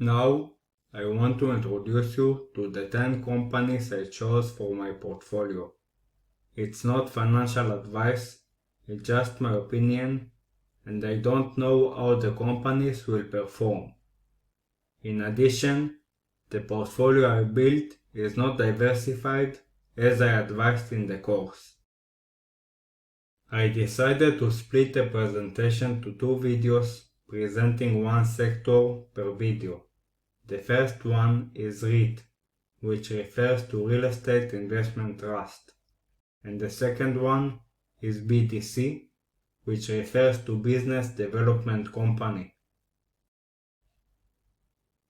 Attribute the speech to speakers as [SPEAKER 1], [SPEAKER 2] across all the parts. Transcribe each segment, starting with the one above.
[SPEAKER 1] Now, I want to introduce you to the 10 companies I chose for my portfolio. It's not financial advice, it's just my opinion, and I don't know how the companies will perform. In addition, the portfolio I built is not diversified as I advised in the course. I decided to split the presentation to two videos presenting one sector per video. The first one is REIT, which refers to Real Estate Investment Trust, and the second one is BDC, which refers to Business Development Company.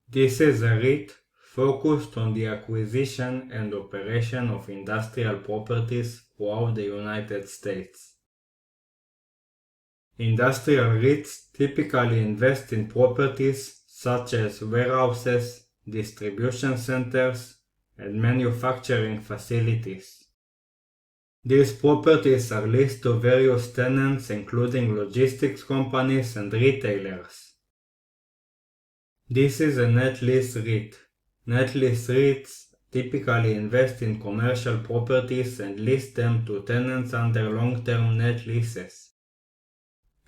[SPEAKER 1] This is a REIT focused on the acquisition and operation of industrial properties throughout the United States. Industrial REITs typically invest in properties such as warehouses, distribution centers, and manufacturing facilities. These properties are leased to various tenants including logistics companies and retailers. This is a net lease REIT. Net lease REITs typically invest in commercial properties and lease them to tenants under long-term net leases.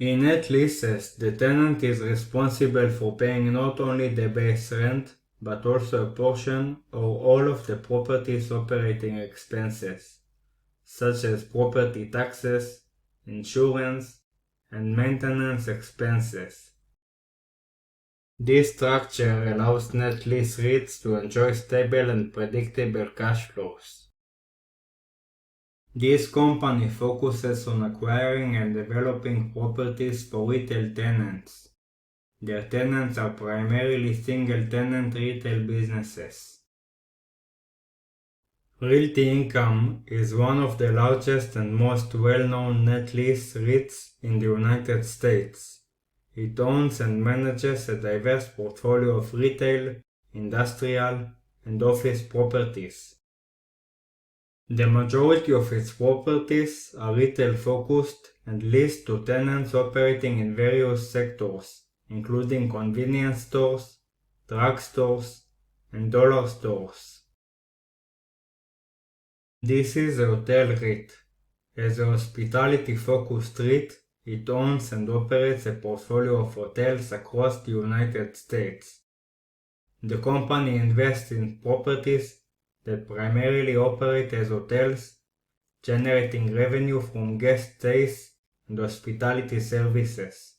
[SPEAKER 1] In net leases, the tenant is responsible for paying not only the base rent, but also a portion or all of the property's operating expenses, such as property taxes, insurance, and maintenance expenses. This structure allows net lease REITs to enjoy stable and predictable cash flows. This company focuses on acquiring and developing properties for retail tenants. Their tenants are primarily single-tenant retail businesses. Realty Income is one of the largest and most well-known net lease REITs in the United States. It owns and manages a diverse portfolio of retail, industrial, and office properties. The majority of its properties are retail-focused and leased to tenants operating in various sectors, including convenience stores, drugstores, and dollar stores. This is a hotel REIT. As a hospitality-focused REIT, it owns and operates a portfolio of hotels across the United States. The company invests in properties that primarily operate as hotels, generating revenue from guest stays and hospitality services.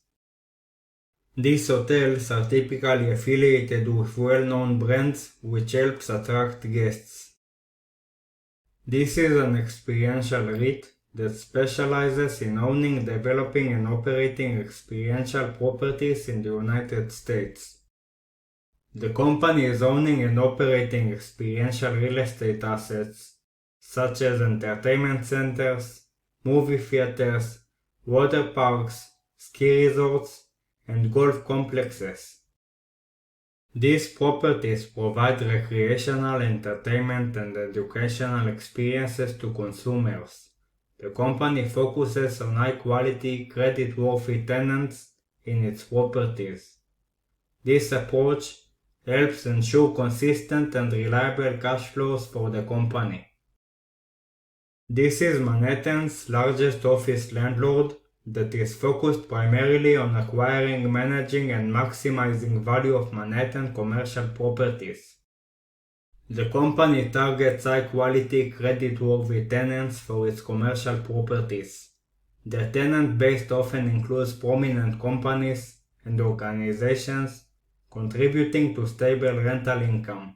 [SPEAKER 1] These hotels are typically affiliated with well-known brands, which helps attract guests. This is an experiential REIT that specializes in owning, developing, and operating experiential properties in the United States. The company is owning and operating experiential real estate assets, such as entertainment centers, movie theaters, water parks, ski resorts, and golf complexes. These properties provide recreational, entertainment, and educational experiences to consumers. The company focuses on high-quality, credit-worthy tenants in its properties. This approach helps ensure consistent and reliable cash flows for the company. This is Manhattan's largest office landlord that is focused primarily on acquiring, managing, and maximizing value of Manhattan commercial properties. The company targets high-quality, credit-worthy tenants for its commercial properties. The tenant base often includes prominent companies and organizations contributing to stable rental income.